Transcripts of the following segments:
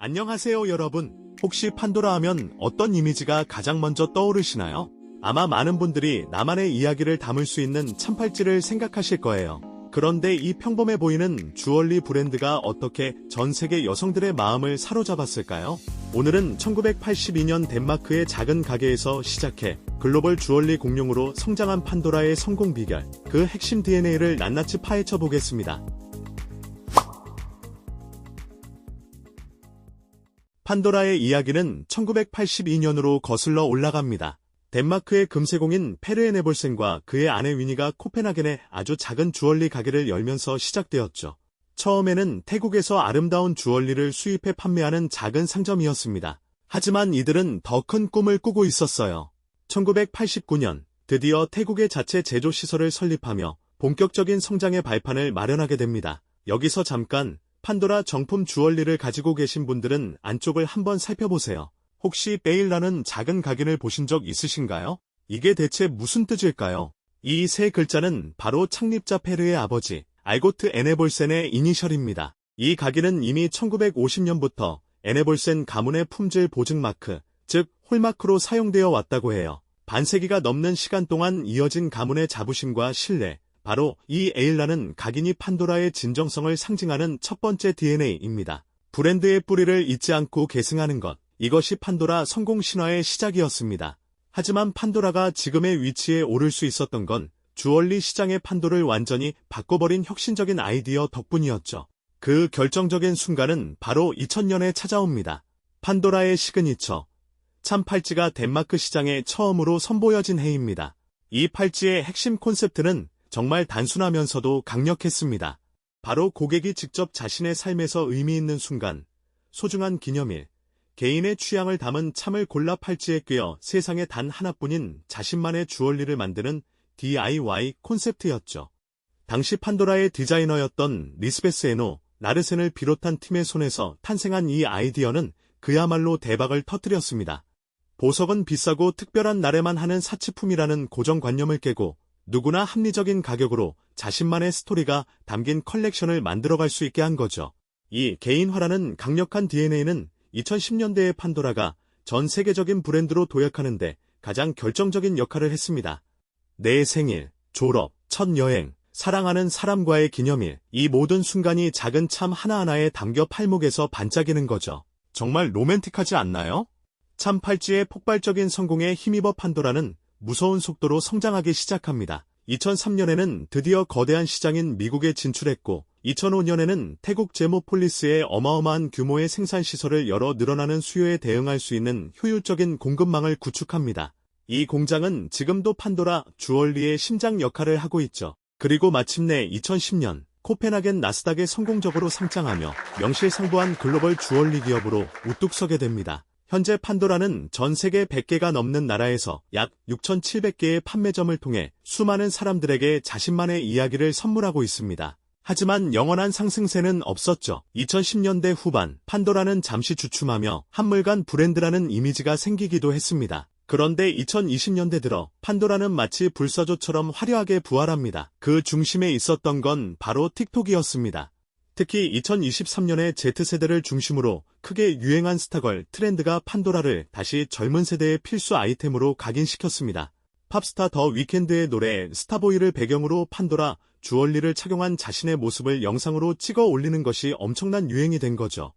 안녕하세요 여러분. 혹시 판도라 하면 어떤 이미지가 가장 먼저 떠오르시나요? 아마 많은 분들이 나만의 이야기를 담을 수 있는 참팔찌를 생각하실 거예요. 그런데 이 평범해 보이는 주얼리 브랜드가 어떻게 전 세계 여성들의 마음을 사로잡았을까요? 오늘은 1982년 덴마크의 작은 가게에서 시작해 글로벌 주얼리 공룡으로 성장한 판도라의 성공 비결, 그 핵심 DNA를 낱낱이 파헤쳐 보겠습니다. 판도라의 이야기는 1982년으로 거슬러 올라갑니다. 덴마크의 금세공인 페르 에네볼센과 그의 아내 위니가 코펜하겐에 아주 작은 주얼리 가게를 열면서 시작되었죠. 처음에는 태국에서 아름다운 주얼리를 수입해 판매하는 작은 상점이었습니다. 하지만 이들은 더 큰 꿈을 꾸고 있었어요. 1989년 드디어 태국의 자체 제조 시설을 설립하며 본격적인 성장의 발판을 마련하게 됩니다. 여기서 잠깐 판도라 정품 주얼리를 가지고 계신 분들은 안쪽을 한번 살펴보세요. 혹시 베일라는 작은 가게를 보신 적 있으신가요? 이게 대체 무슨 뜻일까요? 이 세 글자는 바로 창립자 페르의 아버지 알고트 에네볼센의 이니셜입니다. 이 가게는 이미 1950년부터 에네볼센 가문의 품질 보증 마크, 즉 홀마크로 사용되어 왔다고 해요. 반세기가 넘는 시간 동안 이어진 가문의 자부심과 신뢰, 바로 이 에일라는 각인이 판도라의 진정성을 상징하는 첫 번째 DNA입니다. 브랜드의 뿌리를 잊지 않고 계승하는 것, 이것이 판도라 성공 신화의 시작이었습니다. 하지만 판도라가 지금의 위치에 오를 수 있었던 건 주얼리 시장의 판도를 완전히 바꿔버린 혁신적인 아이디어 덕분이었죠. 그 결정적인 순간은 바로 2000년에 찾아옵니다. 판도라의 시그니처, 참팔찌가 덴마크 시장에 처음으로 선보여진 해입니다. 이 팔찌의 핵심 콘셉트는 정말 단순하면서도 강력했습니다. 바로 고객이 직접 자신의 삶에서 의미 있는 순간, 소중한 기념일, 개인의 취향을 담은 참을 골라 팔찌에 꿰어 세상에 단 하나뿐인 자신만의 주얼리를 만드는 DIY 콘셉트였죠. 당시 판도라의 디자이너였던 리스베스 에노, 나르센을 비롯한 팀의 손에서 탄생한 이 아이디어는 그야말로 대박을 터뜨렸습니다. 보석은 비싸고 특별한 날에만 하는 사치품이라는 고정관념을 깨고 누구나 합리적인 가격으로 자신만의 스토리가 담긴 컬렉션을 만들어갈 수 있게 한 거죠. 이 개인화라는 강력한 DNA는 2010년대의 판도라가 전 세계적인 브랜드로 도약하는데 가장 결정적인 역할을 했습니다. 내 생일, 졸업, 첫 여행, 사랑하는 사람과의 기념일, 이 모든 순간이 작은 참 하나하나에 담겨 팔목에서 반짝이는 거죠. 정말 로맨틱하지 않나요? 참 팔찌의 폭발적인 성공에 힘입어 판도라는 무서운 속도로 성장하기 시작합니다. 2003년에는 드디어 거대한 시장인 미국에 진출했고 2005년에는 태국 제모폴리스에 어마어마한 규모의 생산시설을 열어 늘어나는 수요에 대응할 수 있는 효율적인 공급망을 구축합니다. 이 공장은 지금도 판도라 주얼리의 심장 역할을 하고 있죠. 그리고 마침내 2010년 코펜하겐 나스닥에 성공적으로 상장하며 명실상부한 글로벌 주얼리 기업으로 우뚝 서게 됩니다. 현재 판도라는 전 세계 100개가 넘는 나라에서 약 6,700개의 판매점을 통해 수많은 사람들에게 자신만의 이야기를 선물하고 있습니다. 하지만 영원한 상승세는 없었죠. 2010년대 후반 판도라는 잠시 주춤하며 한물간 브랜드라는 이미지가 생기기도 했습니다. 그런데 2020년대 들어 판도라는 마치 불사조처럼 화려하게 부활합니다. 그 중심에 있었던 건 바로 틱톡이었습니다. 특히 2023년에 Z세대를 중심으로 크게 유행한 스타걸 트렌드가 판도라를 다시 젊은 세대의 필수 아이템으로 각인시켰습니다. 팝스타 더 위켄드의 노래 스타보이를 배경으로 판도라 주얼리를 착용한 자신의 모습을 영상으로 찍어 올리는 것이 엄청난 유행이 된 거죠.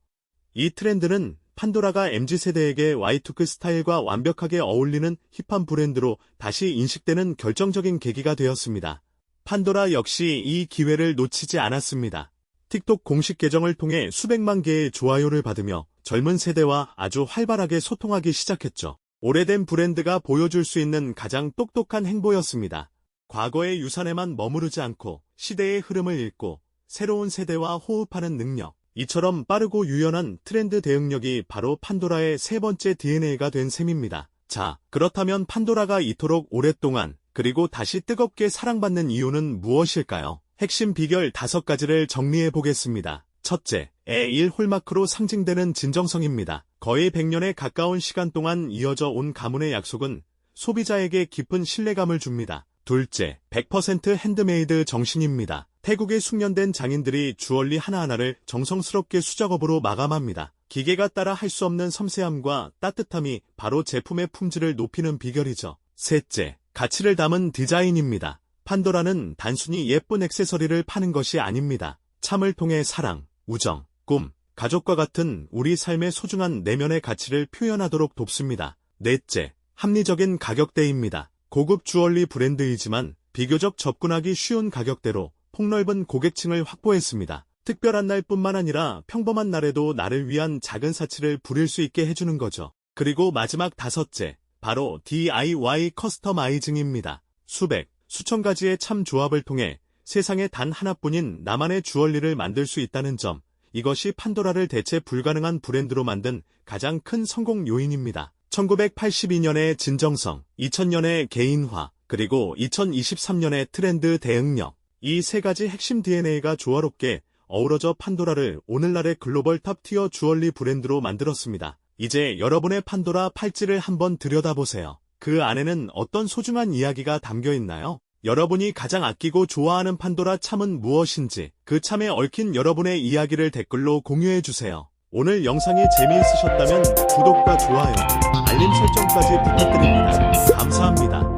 이 트렌드는 판도라가 MZ세대에게 Y2K 스타일과 완벽하게 어울리는 힙한 브랜드로 다시 인식되는 결정적인 계기가 되었습니다. 판도라 역시 이 기회를 놓치지 않았습니다. 틱톡 공식 계정을 통해 수백만 개의 좋아요를 받으며 젊은 세대와 아주 활발하게 소통하기 시작했죠. 오래된 브랜드가 보여줄 수 있는 가장 똑똑한 행보였습니다. 과거의 유산에만 머무르지 않고 시대의 흐름을 읽고 새로운 세대와 호흡하는 능력. 이처럼 빠르고 유연한 트렌드 대응력이 바로 판도라의 세 번째 DNA가 된 셈입니다. 자, 그렇다면 판도라가 이토록 오랫동안 그리고 다시 뜨겁게 사랑받는 이유는 무엇일까요? 핵심 비결 5가지를 정리해 보겠습니다. 첫째, 에일 홀마크로 상징되는 진정성입니다. 거의 100년에 가까운 시간 동안 이어져 온 가문의 약속은 소비자에게 깊은 신뢰감을 줍니다. 둘째, 100% 핸드메이드 정신입니다. 태국의 숙련된 장인들이 주얼리 하나하나를 정성스럽게 수작업으로 마감합니다. 기계가 따라 할 수 없는 섬세함과 따뜻함이 바로 제품의 품질을 높이는 비결이죠. 셋째, 가치를 담은 디자인입니다. 판도라는 단순히 예쁜 액세서리를 파는 것이 아닙니다. 참을 통해 사랑, 우정, 꿈, 가족과 같은 우리 삶의 소중한 내면의 가치를 표현하도록 돕습니다. 넷째, 합리적인 가격대입니다. 고급 주얼리 브랜드이지만 비교적 접근하기 쉬운 가격대로 폭넓은 고객층을 확보했습니다. 특별한 날뿐만 아니라 평범한 날에도 나를 위한 작은 사치를 부릴 수 있게 해주는 거죠. 그리고 마지막 다섯째, 바로 DIY 커스터마이징입니다. 수백, 수천 가지의 참 조합을 통해 세상에 단 하나뿐인 나만의 주얼리를 만들 수 있다는 점, 이것이 판도라를 대체 불가능한 브랜드로 만든 가장 큰 성공 요인입니다. 1982년의 진정성, 2000년의 개인화, 그리고 2023년의 트렌드 대응력, 이 세 가지 핵심 DNA가 조화롭게 어우러져 판도라를 오늘날의 글로벌 탑티어 주얼리 브랜드로 만들었습니다. 이제 여러분의 판도라 팔찌를 한번 들여다보세요. 그 안에는 어떤 소중한 이야기가 담겨 있나요? 여러분이 가장 아끼고 좋아하는 판도라 참은 무엇인지 그 참에 얽힌 여러분의 이야기를 댓글로 공유해주세요. 오늘 영상이 재미있으셨다면 구독과 좋아요, 알림 설정까지 부탁드립니다. 감사합니다.